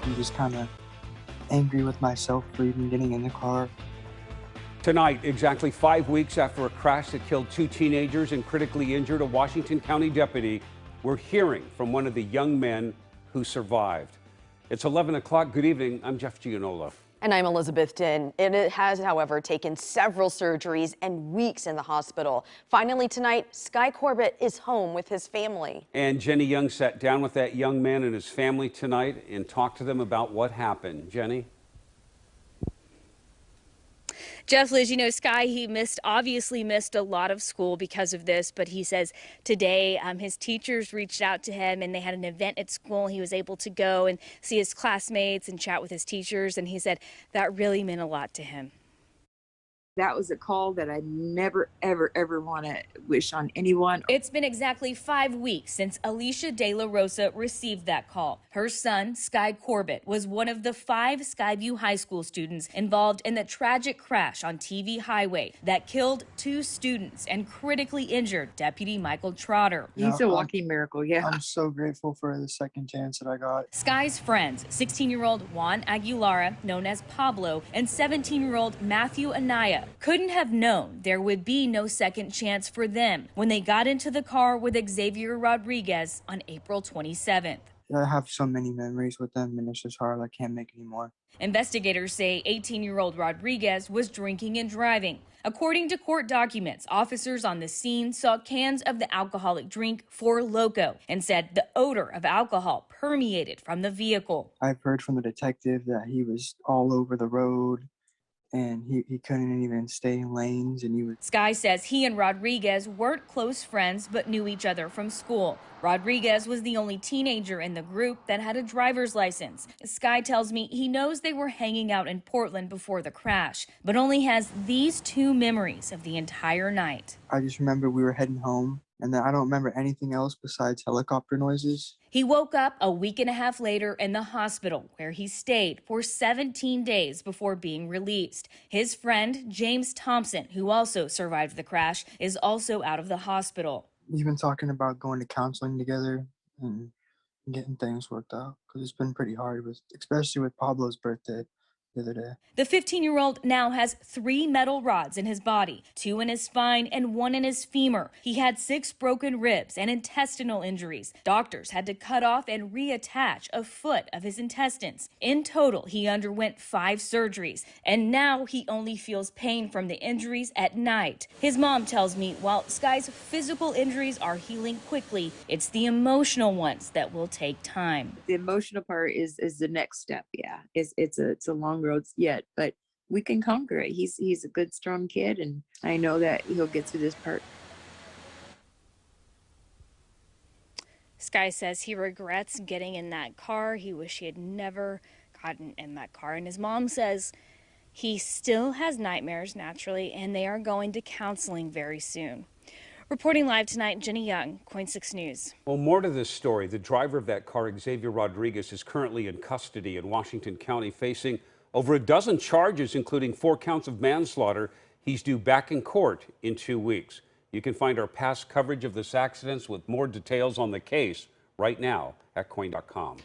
I'm just kind of angry with myself for even getting in the car. Tonight, exactly 5 weeks after a crash that killed 2 teenagers and critically injured a Washington County deputy, we're hearing from one of the young men who survived. It's 11 o'clock. Good evening. I'm Jeff Gianola. And I'm Elizabeth Din. It has, however, taken several surgeries and weeks in the hospital. Finally tonight, Sky Corbett is home with his family. And Jenny Young sat down with that young man and his family tonight and talked to them about what happened. Jenny? Jeff, Liz, Sky, he obviously missed a lot of school because of this, but he says today his teachers reached out to him and they had an event at school. He was able to go and see his classmates and chat with his teachers, and he said that really meant a lot to him. That was a call that I never, ever want to wish on anyone. It's been exactly 5 weeks since Alicia De La Rosa received that call. Her son, Sky Corbett, was one of the 5 Skyview High School students involved in the tragic crash on TV Highway that killed 2 students and critically injured Deputy Michael Trotter. He's a walking miracle, yeah. I'm so grateful for the second chance that I got. Sky's friends, 16-year-old Juan Aguilara, known as Pablo, and 17-year-old Matthew Anaya, couldn't have known there would be no second chance for them when they got into the car with Xavier Rodriguez on April 27th. I have so many memories with them, and it's just hard. I can't make any more. Investigators say 18-year-old Rodriguez was drinking and driving. According to court documents, officers on the scene saw cans of the alcoholic drink Four Loko and said the odor of alcohol permeated from the vehicle. I've heard from the detective that he was all over the road, and he couldn't even stay in lanes, and he was... Sky says he and Rodriguez weren't close friends but knew each other from school. Rodriguez was the only teenager in the group that had a driver's license. Sky tells me he knows they were hanging out in Portland before the crash, but only has these 2 memories of the entire night. I just remember we were heading home, and then I don't remember anything else besides helicopter noises. He woke up a week and a half later in the hospital, where he stayed for 17 days before being released. His friend, James Thompson, who also survived the crash, is also out of the hospital. We've been talking about going to counseling together and getting things worked out, because it's been pretty hard, especially with Pablo's birthday the other day. The 15-year-old now has 3 metal rods in his body, 2 in his spine and 1 in his femur. He had 6 broken ribs and intestinal injuries. Doctors had to cut off and reattach a foot of his intestines. In total, he underwent 5 surgeries, and now he only feels pain from the injuries at night. His mom tells me while Sky's physical injuries are healing quickly, it's the emotional ones that will take time. The emotional part is the next step, yeah. It's a long road yet, but we can conquer it. He's a good, strong kid, and I know that he'll get through this part. Sky says he regrets getting in that car. He wished he had never gotten in that car. And his mom says he still has nightmares, naturally, and they are going to counseling very soon. Reporting live tonight, Jenny Young, KOIN 6 News. Well, more to this story. The driver of that car, Xavier Rodriguez, is currently in custody in Washington County, facing over a dozen charges, including 4 counts of manslaughter. He's due back in court in 2 weeks. You can find our past coverage of this accident with more details on the case right now at KOIN.com.